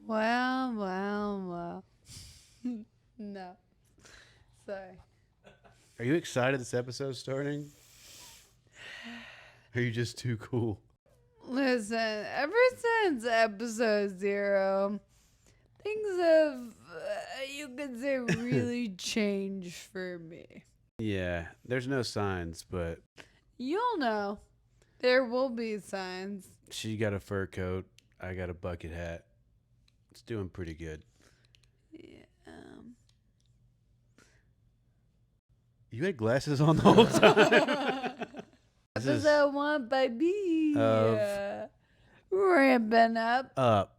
Well. No. Sorry. Are you excited this episode's starting? Or are you just too cool? Listen, ever since episode 0, things have, you could say, really changed for me. Yeah, there's no signs, but You'll know. There will be signs. she got a fur coat. I got a bucket hat. It's doing pretty good. Yeah. You had glasses on the whole time. Episode 1, baby. Ramping up.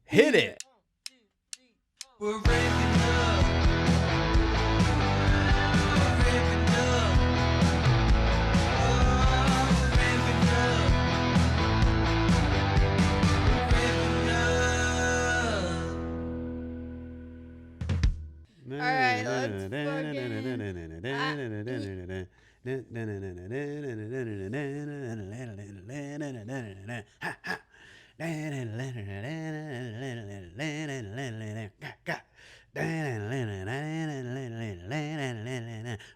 Hit it. We're ramping up. We're ramping up. Oh, we're ramping up. All right, let's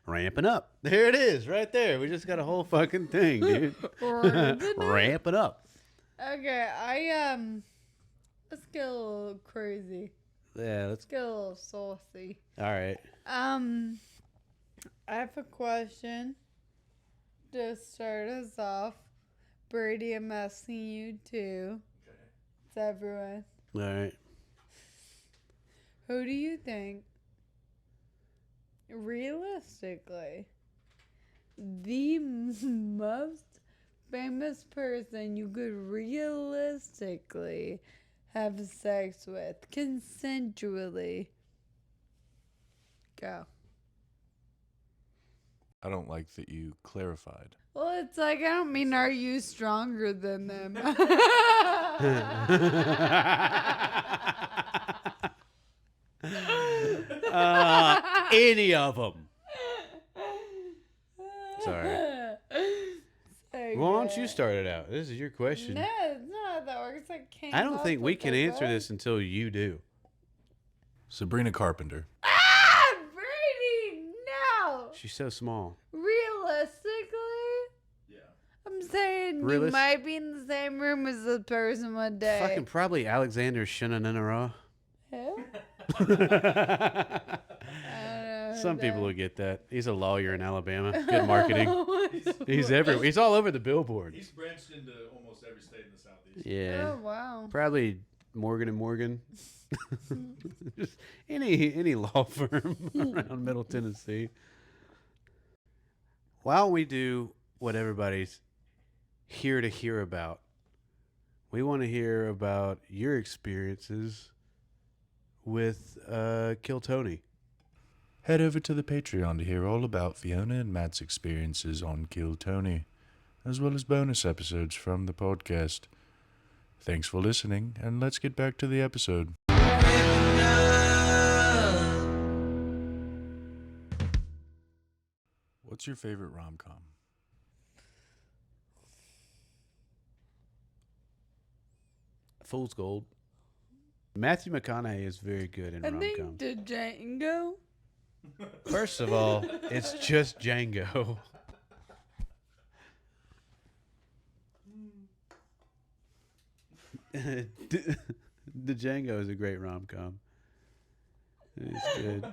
Ramping up. There it is, right there. We just got a whole fucking thing, dude. Ramping up. Okay, let's get a little crazy. Yeah, let's Get a little saucy. All right. I have a question to start us off. Brady, I'm asking you too. Okay. It's everyone. All right. Who do you think, realistically, the most famous person you could realistically have sex with consensually? Go. I don't like that you clarified. Well, it's like, I don't mean, are you stronger than them? Any of them. Sorry. So Why don't you good. start it out? This is your question. No, it's not how that works. I don't think we can answer this until you do. Sabrina Carpenter. Ah, Brady, no. She's so small. Realistically, Yeah. I'm saying you Realis- might be in the same room as the person one day. Fucking probably Alexander Shinanenara. Who? Some people will get that. He's a lawyer in Alabama. Good marketing. He's everywhere. He's all over the billboard. He's branched into almost every state in the Southeast. Yeah. Oh, wow. Probably Morgan and Morgan. Just any law firm around Middle Tennessee. Why don't we do what everybody's here to hear about? We want to hear about your experiences with Kill Tony. Head over to the Patreon to hear all about Fiona and Matt's experiences on Kill Tony, as well as bonus episodes from the podcast. Thanks for listening, and let's get back to the episode. What's your favorite rom-com? Fool's Gold. Matthew McConaughey is very good in I rom-coms. think Django. First of all, it's just Django. The Django is a great rom-com. It's good.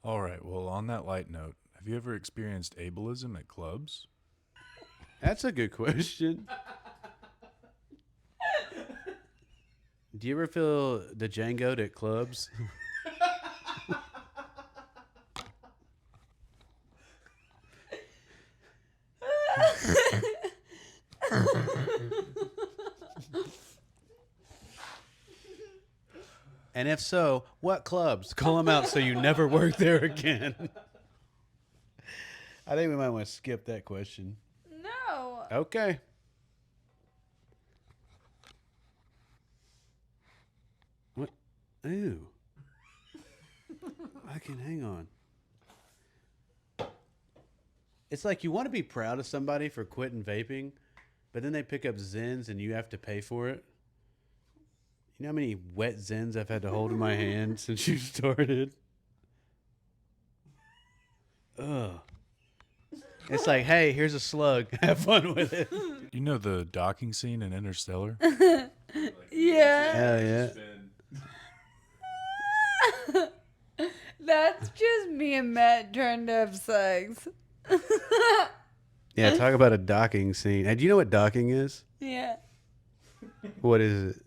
All right, well, on that light note, have you ever experienced ableism at clubs? That's a good question. Do you ever feel the Django at clubs? And if so, what clubs? Call them out so you never work there again. I think we might want to skip that question. No. Okay. What? Ew. fucking hang on. It's like you want to be proud of somebody for quitting vaping, but then they pick up Zens and you have to pay for it. You know how many wet Zens I've had to hold in my hand since you started? Ugh. It's like, hey, here's a slug. Have fun with it. You know the docking scene in Interstellar? Yeah. Hell yeah. That's just me and Matt trying to have sex. Yeah, talk about a docking scene. Hey, do you know what docking is? Yeah. What is it?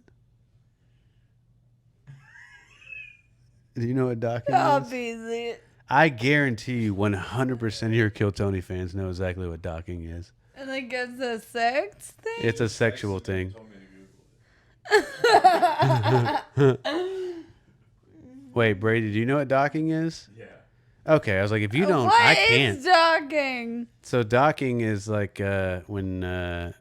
Do you know what docking is? Obviously. I guarantee you 100% of your Kill Tony fans know exactly what docking is. And like it's a sex thing? It's a sexual thing. Wait, Brady, do you know what docking is? Yeah. Okay, I was like, if you don't, What I is can't. docking? So docking is like when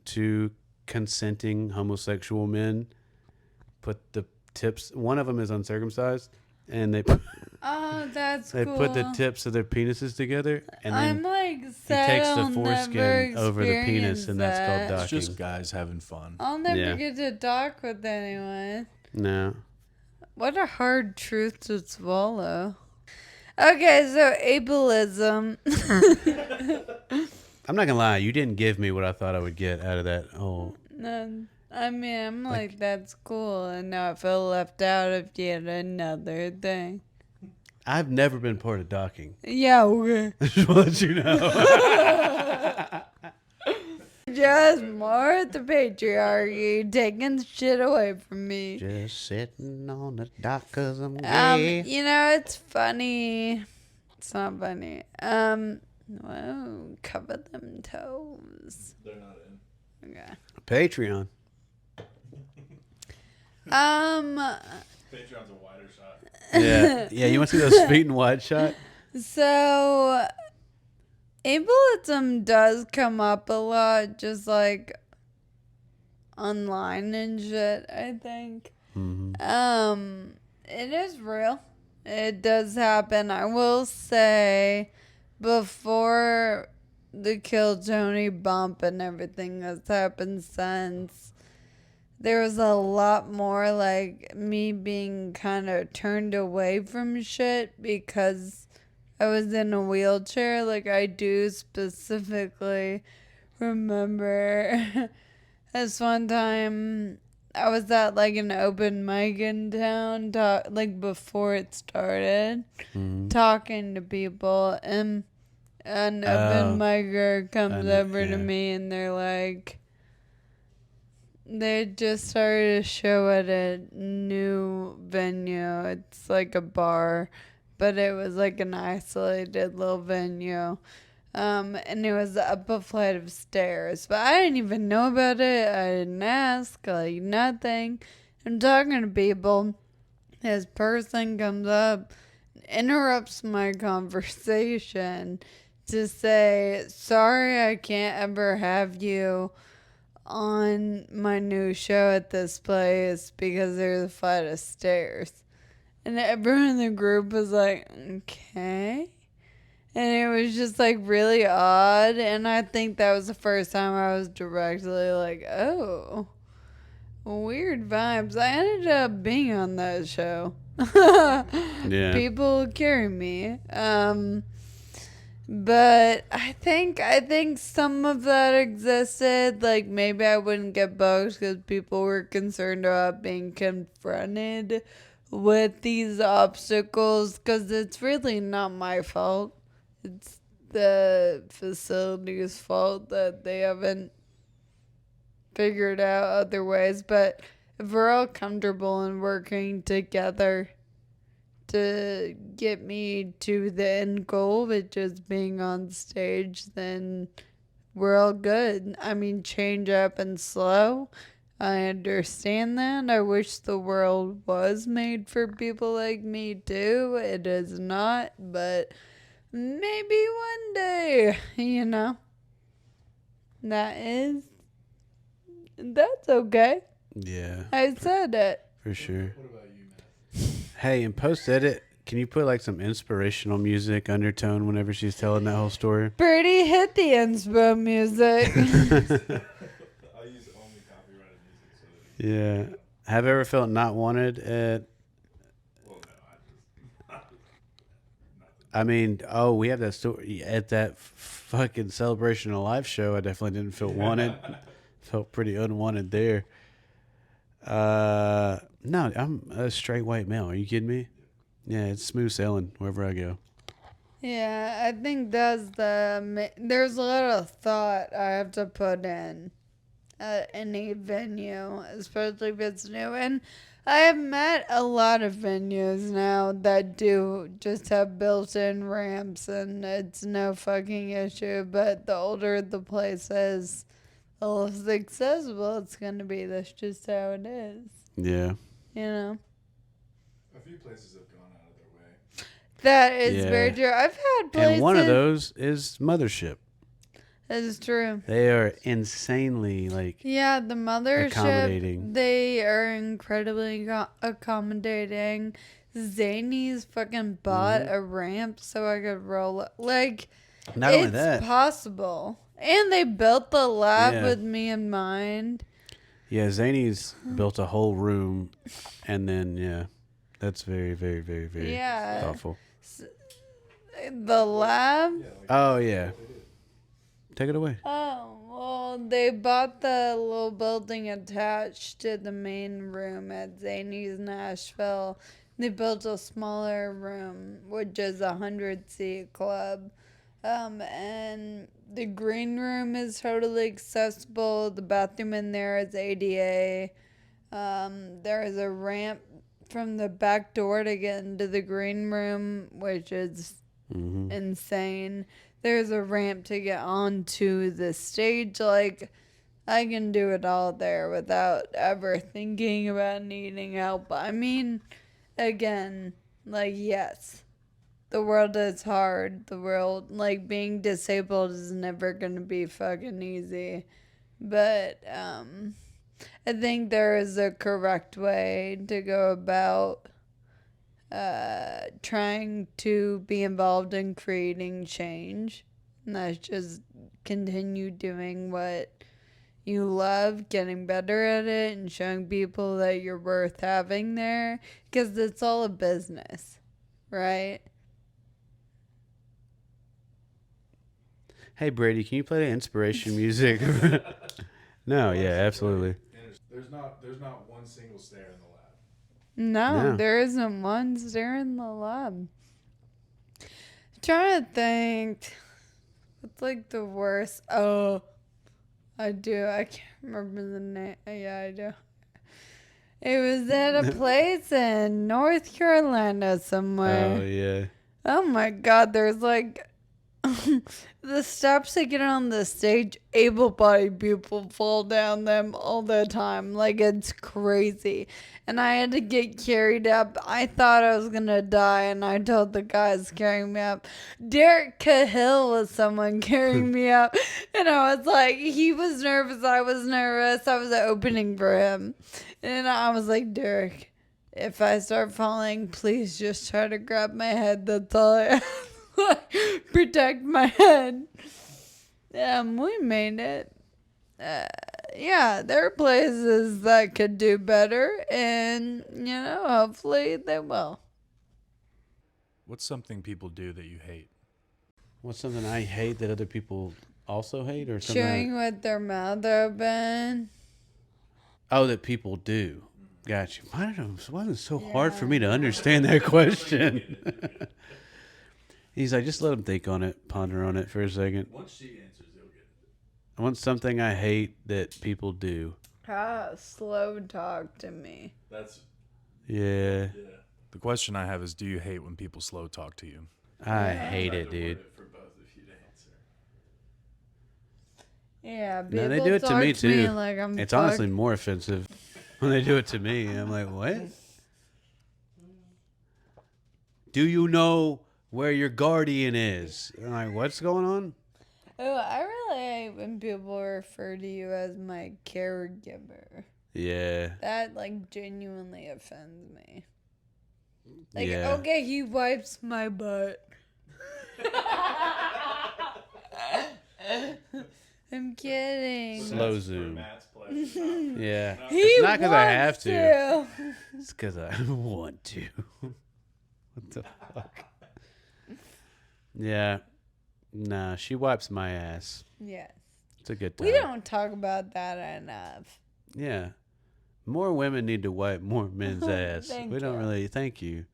two consenting homosexual men put the tips. One of them is uncircumcised, and they Oh, that's they cool. put the tips of their penises together, and then I'm like he sad takes the I'll never foreskin over the penis, experience and that's called that. docking. It's just guys having fun. I'll never Yeah. get to dock with anyone. No. What a hard truth to swallow. Okay, so ableism. I'm not gonna lie, you didn't give me what I thought I would get out of that whole. No, I mean, I'm like, that's cool, and now I feel left out of yet another thing. I've never been part of docking. Yeah, okay. Just want to let you know. Just more at the patriarchy, taking shit away from me. Just sitting on the dock 'cause I'm gay. You know, it's funny. It's not funny. Whoa, cover them toes. They're not in. Okay. Patreon. Patreon's a wider shot. Yeah. Yeah, you want to see those feet in wide shot? So, ableism does come up a lot, just like online and shit, I think. Mm-hmm. It is real. It does happen. I will say, before the Kill Tony bump and everything that's happened since, there was a lot more like me being kind of turned away from shit because I was in a wheelchair. Like, I do specifically remember this one time I was at like an open mic in town, like before it started, talking to people, and an open micer comes over to me and they're like, they just started a show at a new venue. It's like a bar, but it was like an isolated little venue. And it was up a flight of stairs, but I didn't even know about it. I didn't ask, like nothing. I'm talking to people. This person comes up, interrupts my conversation to say, sorry, I can't ever have you on my new show at this place because there's a flight of stairs. And everyone in the group was like, okay. And it was just like really odd. And I think that was the first time I was directly like, oh, weird vibes. I ended up being on that show. Yeah. People carry me. But I think some of that existed. Like maybe I wouldn't get booked because people were concerned about being confronted with these obstacles because it's really not my fault. It's the facility's fault that they haven't figured out other ways. But if we're all comfortable and working together to get me to the end goal, which is being on stage, then we're all good. I mean, change up and slow. I understand that. I wish the world was made for people like me too. It is not, but maybe one day, you know. That's okay. Yeah. I said it. For sure. What about you, Matt? Hey, in post edit, Can you put like some inspirational music undertone whenever she's telling that whole story? Birdie hit the inspo music. I use only copyrighted music so that Yeah. Have you ever felt not wanted at? well, no, I mean, oh, we have that story at that fucking Celebration of Life show. I definitely didn't feel wanted. Felt pretty unwanted there. No, I'm a straight white male. Are you kidding me? Yeah, it's smooth sailing wherever I go. Yeah, I think that's there's a lot of thought I have to put in at any venue, especially if it's new. And I have met a lot of venues now that do just have built-in ramps, and it's no fucking issue. But the older the place is, the less accessible it's gonna be. That's just how it is, Yeah. you know. a few places have gone out of their way. That is Yeah. very true. I've had places. And one of those is Mothership. That is true. They are insanely like Yeah, the mothership, accommodating. they are incredibly accommodating. Zany's fucking bought a ramp so I could roll it. Like, Not only it's that. possible. And they built the lab Yeah. with me in mind. Yeah, Zany's built a whole room, and then yeah, that's very, very, very, very Yeah. thoughtful. The lab? Oh yeah, take it away. Oh, well, they bought the little building attached to the main room at Zany's Nashville. They built a smaller room, which is a 100-seat club. And the green room is totally accessible. The bathroom in there is ADA. There is a ramp from the back door to get into the green room, which is insane. There's a ramp to get onto the stage. Like, I can do it all there without ever thinking about needing help. I mean, again, like, yes, the world is hard. The world, like, being disabled is never going to be fucking easy. But, I think there is a correct way to go about trying to be involved in creating change. And that's just continue doing what you love, getting better at it, and showing people that you're worth having there. Because it's all a business, right? Hey Brady, can you play the inspiration music? No, yeah, absolutely. There's not one single stair in the lab. No, No. there isn't one stair in the lab. Trying to think. What's like the worst? Oh, I do. I can't remember the name. Yeah, I do. It was at a place in North Carolina somewhere. Oh yeah. Oh my God, there's like the steps to get on the stage, able-bodied people fall down them all the time. Like, it's crazy. And I had to get carried up. I thought I was gonna die, and I told the guys carrying me up. Derek Cahill was someone carrying me up. And I was like, he was nervous, I was nervous. I was opening for him. And I was like, Derek, if I start falling, please just try to grab my head. That's all I ask. Protect my head. We made it. Yeah, there are places that could do better, and hopefully they will. What's something people do that you hate? What's something I hate that other people also hate, or something? Chewing with their mouth open. Oh, that people do. Gotcha. Why is it so hard for me to understand that question? He's like, just let him think on it, ponder on it for a second. Once she answers, he'll get it. I want something I hate that people do. Slow talk to me. That's Yeah, the question I have is: do you hate when people slow talk to you? I hate it, dude. For both of you to answer. Yeah, No, they people do it to talk me too. like I'm It's honestly more offensive when they do it to me. I'm like, what? Do you know where your guardian is? I'm like, what's going on? Oh, I really hate when people refer to you as my caregiver. Yeah. That, like, genuinely offends me. Like, Yeah. okay, he wipes my butt. I'm kidding. Slow zoom. Yeah. He It's not because I have wants to. It's because I want to. What the fuck? Yeah. Nah, she wipes my ass. Yes. It's a good time. We don't talk about that enough. Yeah. More women need to wipe more men's ass. Thank We don't you. really. Thank you.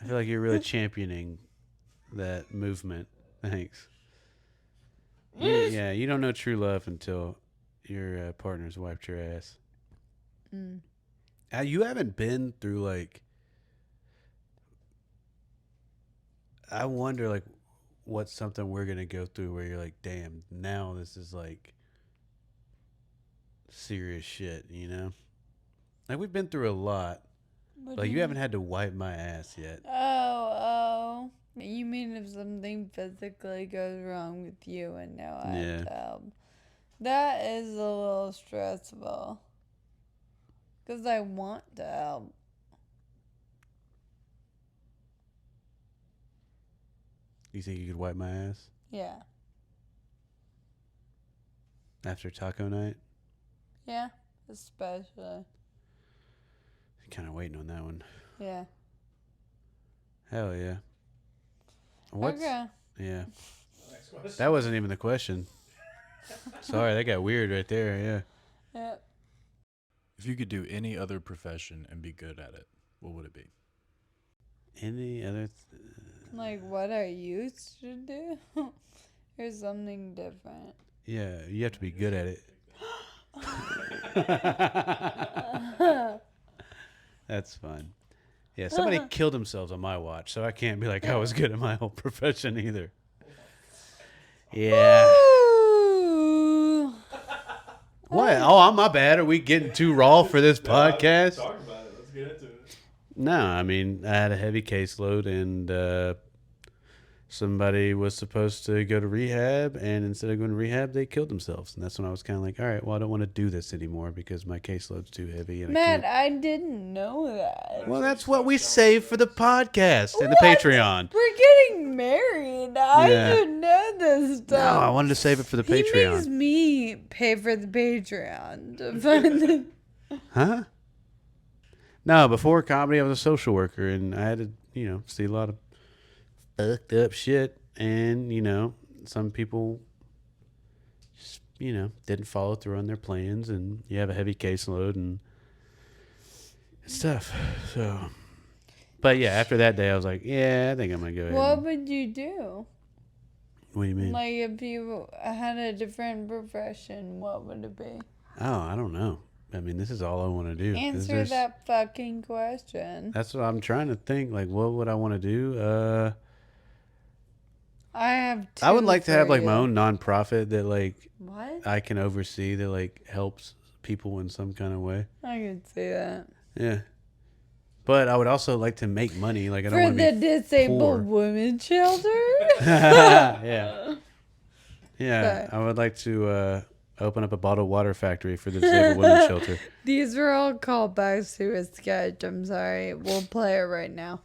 I feel like you're really championing that movement. Thanks. Yeah, you don't know true love until your partner's wiped your ass. Mm. You haven't been through like. I wonder like what's something we're gonna go through where you're like, damn, now this is like serious shit, you know? Like we've been through a lot. What Like do you haven't had to wipe my ass yet. Oh. You mean if something physically goes wrong with you and now I have to help? That is a little stressful. Because I want to help. You think you could wipe my ass Yeah. after taco night? Yeah. Especially. Kind of waiting on that one. Yeah. Hell yeah. What's Okay. yeah? That wasn't even the question. Sorry, that got weird right there. Yeah. Yep. If you could do any other profession and be good at it, what would it be? Any other? Like what I used to do? Or something different. Yeah, you have to be good at it. That's fun. Yeah, somebody killed themselves on my watch, so I can't be like I was good at my whole profession either. Yeah. Ooh. What? Oh, my bad. Are we getting too raw for this podcast? Talk about it. Let's get into it. No, I mean, I had a heavy caseload and somebody was supposed to go to rehab, and instead of going to rehab, they killed themselves. And that's when I was kind of like, all right, well, I don't want to do this anymore because my caseload's too heavy. And Matt, I didn't know that. well, that's what we save for the podcast and the What? Patreon. We're getting married. I Yeah. should know this No, stuff. I wanted to save it for the He makes Patreon. me pay for the Patreon to find the... Huh? No, before comedy, I was a social worker, and I had to, see a lot of fucked up shit. And, some people just, didn't follow through on their plans, and you have a heavy caseload and stuff. So, but yeah, after that day, I was like, yeah, I think I'm going to go ahead. What would you do? What do you mean? Like, if you had a different profession, what would it be? Oh, I don't know. I mean, this is all I want to do. Answer that fucking question. That's what I'm trying to think. Like, what would I want to do? I have two I would like to for have like my you. own nonprofit that like What? I can oversee that like helps people in some kind of way. I could see that. Yeah. But I would also like to make money. Like I don't For want the to be disabled poor. women's shelter? Yeah. Yeah. Okay. I would like to open up a bottled water factory for the disabled women's shelter. These were all callbacks to a sketch. I'm sorry. We'll play it right now.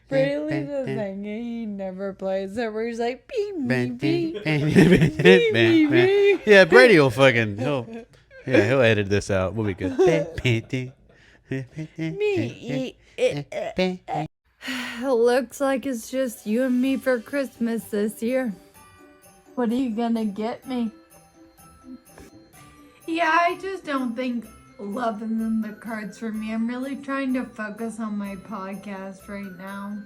Brady does thing he never plays it where he's like beep beep beep beep beep. Yeah, Brady will fucking he'll edit this out. We'll be good. Me. Looks like it's just you and me for Christmas this year. What are you gonna get me? Yeah, I just don't think love is in the cards for me. I'm really trying to focus on my podcast right now.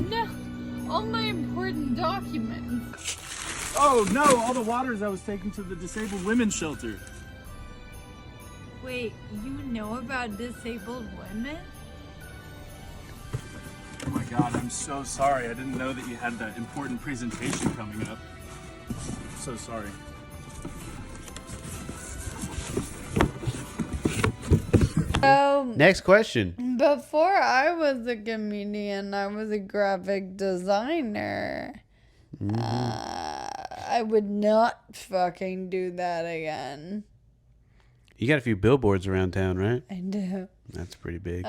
No, all my important documents. Oh no, all the waters I was taking to the disabled women's shelter. Wait, you know about disabled women? Oh my god, I'm so sorry. I didn't know that you had that important presentation coming up. I'm so sorry. So, Next question. before I was a comedian, I was a graphic designer. I I would not fucking do that again. You got a few billboards around town, right? I do. That's pretty big.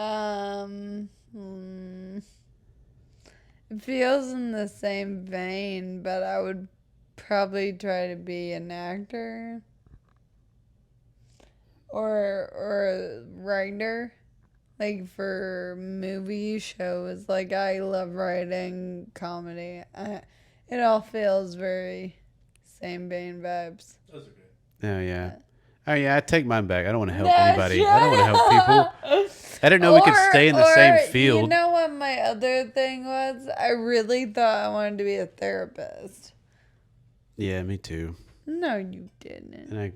It feels in the same vein, but I would probably try to be an actor or a writer, like for movie shows. Like I love writing comedy. It all feels very same vein vibes. Oh yeah. Oh yeah. I take mine back. I don't want to help No, anybody. I don't want to help people. I didn't know we could stay in the Or, same You field. know what my other thing was? I really thought I wanted to be a therapist. Yeah, me too. No, you didn't. And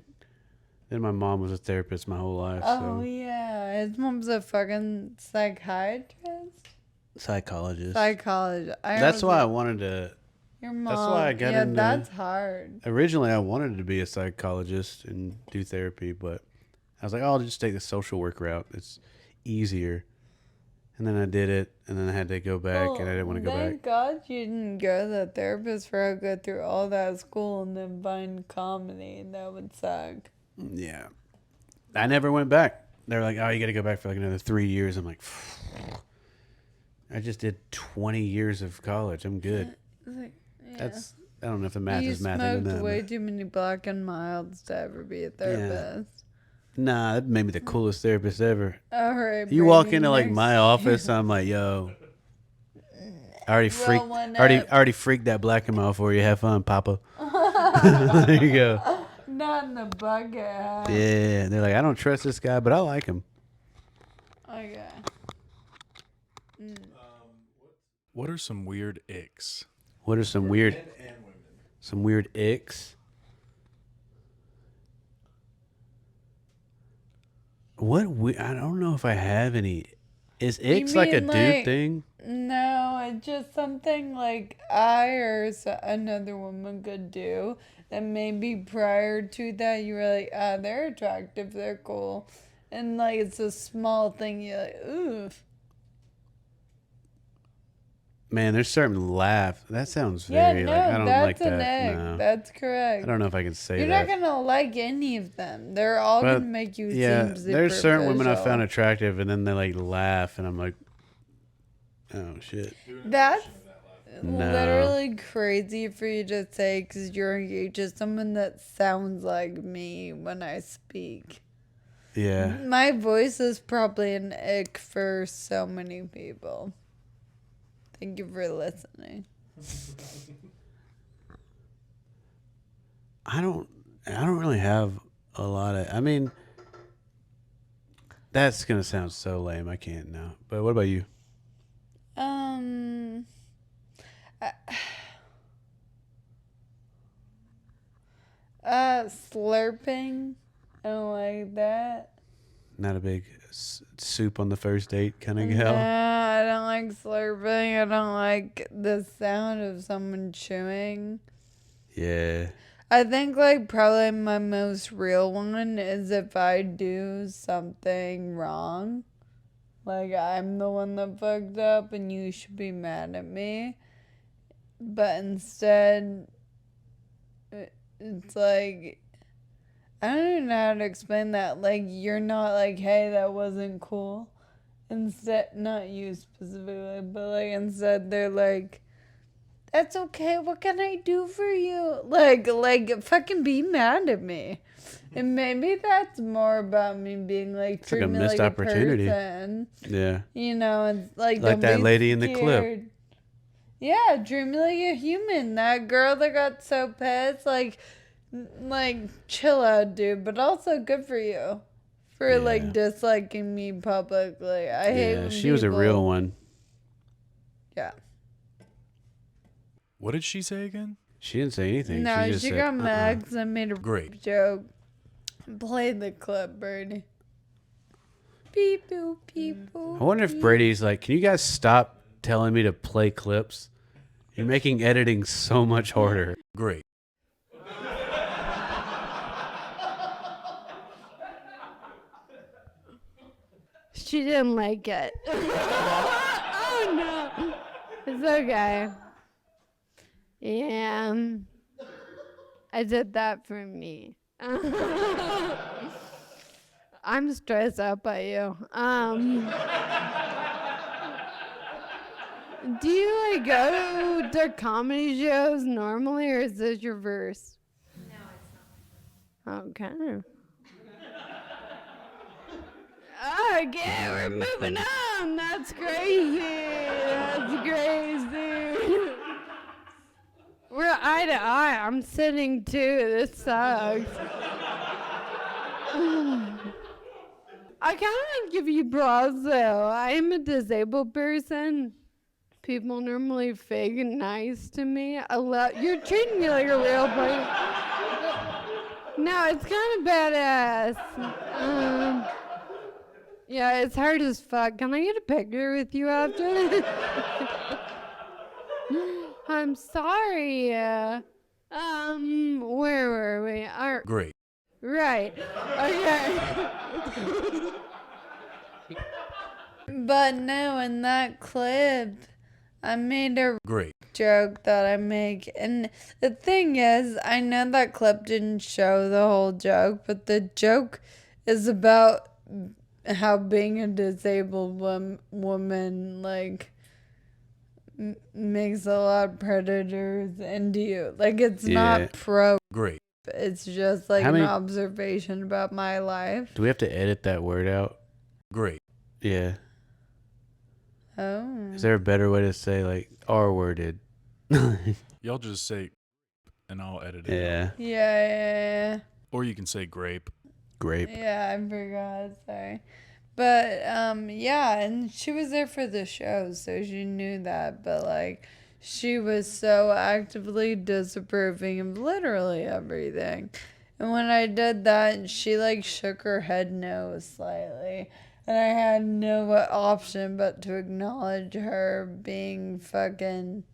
then my mom was a therapist my whole life. Oh, So yeah. His mom's a fucking psychiatrist? psychologist. Psychologist. That's why I wanted to. Your mom. That's why I got yeah, into. that's hard. Originally, I wanted to be a psychologist and do therapy, but I was like, oh, I'll just take the social work route. It's easier. And then I did it, and then I had to go back, and I didn't want to go Thank back. God you didn't go to the therapist for a go through all that school and then find comedy. That would suck. Yeah. I never went back. They were like, oh, you got to go back for like another 3 years. I'm like, I just did 20 years of college. I'm good. Like, yeah. That's, I don't know if the math You is mathing smoked to that. way too many Black and Milds to ever be a therapist. Nah, that made me the coolest therapist ever. All right. You walk Brady, into like next- my office, I'm like, yo, I already Roll one already freaked that black and mild for you. Have fun, Papa. There you go. Not in the bucket. Huh? Yeah, they're like, I don't trust this guy, but I like him. Okay. What are some weird icks? What are some weird icks? I don't know if I have any. Is icks like a mean, dude like- thing? No, it's just something like I or another woman could do. And maybe prior to that, you were like, ah, they're attractive, they're cool. And like, it's a small thing, you're like, ooh. Man, there's certain laugh. That sounds Yeah, very no, like I don't that's like an that. egg. No. That's correct. I don't know if I can say You're that. not gonna like any of them. They're all But, gonna make you yeah, seem there's certain women I superficial. found attractive, and then they like laugh, and I'm like, oh shit. That's No. literally crazy for you to say because you're engaged to someone that sounds like me when I speak. Yeah. My voice is probably an ick for so many people. Thank you for listening. I don't really have a lot of. I mean, that's gonna sound so lame. I can't now. But what about you? Slurping. I don't like that. Not a big soup on the first date kind of No, gal. I don't like slurping. I don't like the sound of someone chewing. Yeah. I think like probably my most real one is if I do something wrong. Like I'm the one that fucked up and you should be mad at me. But instead it's like I don't even know how to explain that. Like you're not like, hey, that wasn't cool. Instead, not you specifically, but like instead they're like, that's okay. What can I do for you? Like fucking be mad at me. And maybe that's more about me being like, It's like a treat me missed like opportunity. a person. Yeah. You know, and like Like don't that be lady in the clip. scared. Yeah, treat me like a human. That girl that got so pissed, like chill out, dude. But also good for you for Yeah. like disliking me publicly. I hate Yeah. when She was a people- real one. Yeah. What did she say again? She didn't say anything. No, she just she said, got mad because I made a Great. joke. Play the clip, Birdie. Beep boop beep boop. I wonder if beep. Brady's like, can you guys stop telling me to play clips? You're making editing so much harder. Great. She didn't like it. Oh no. It's okay. Yeah. I did that for me. I'm stressed out by you. Do you like go to comedy shows normally, or is this your verse? No, it's not. Okay. Okay, we're moving on. That's crazy. That's crazy. We're eye to eye. I'm sitting too. This sucks. I kind of give you props though. I am a disabled person. People normally fake and nice to me. You're treating me like a real person. No, it's kind of badass. Yeah, it's hard as fuck. Can I get a picture with you after this? I'm sorry. Where were we? Great. Right. Okay. But no, in that clip, I made a Great. joke that I make. And the thing is, I know that clip didn't show the whole joke, but the joke is about how being a disabled woman, like, makes a lot of predators into you. Like, it's Yeah. not pro. Great. It's just like How an many- observation about my life. Do we have to edit that word out? Great. Yeah. Oh. Is there a better way to say like R worded? Y'all just say, and I'll edit it. Yeah. Yeah. Or you can say grape. Grape. Yeah, I forgot. Sorry. But yeah, and she was there for the show, so she knew that. But like, she was so actively disapproving of literally everything. And when I did that, she like shook her head no slightly. And I had no option but to acknowledge her being fucking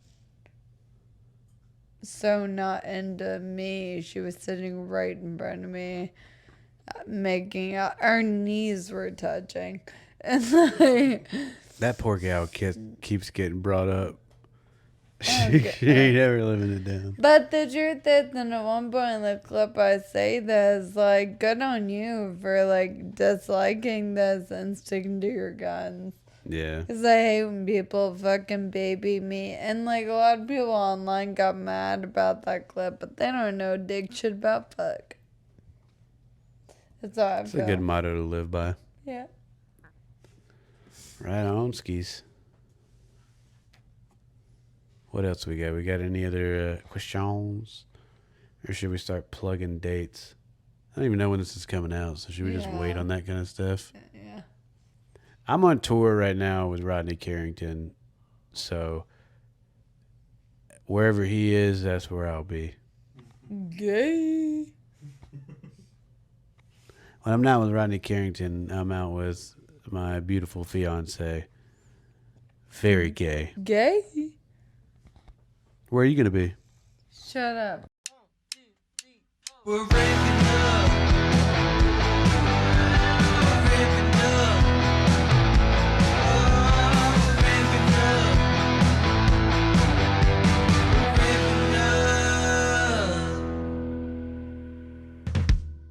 so not into me. She was sitting right in front of me, making out. Our knees were touching. And like, That poor gal keeps getting brought up. Okay. She ain't ever living it down. but the truth is, and at one point in the clip I say this, like, good on you for like disliking this and sticking to your guns. Yeah. Because I hate when people fucking baby me. And like a lot of people online got mad about that clip, but they don't know dick shit about fuck. That's all I It's feel. a good motto to live by. Yeah. Right on, skis. What else we got? We got any other questions? Or should we start plugging dates? I don't even know when this is coming out, so should we just wait Yeah. on that kind of stuff? Yeah. I'm on tour right now with Rodney Carrington, so wherever he is, that's where I'll be. Gay. When I'm not with Rodney Carrington, I'm out with my beautiful fiance. Very gay. Gay? Where are you going to be? Shut up. We're ramping up. We're ramping up. Oh, we're ramping up. We're ramping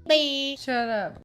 up. Shut up.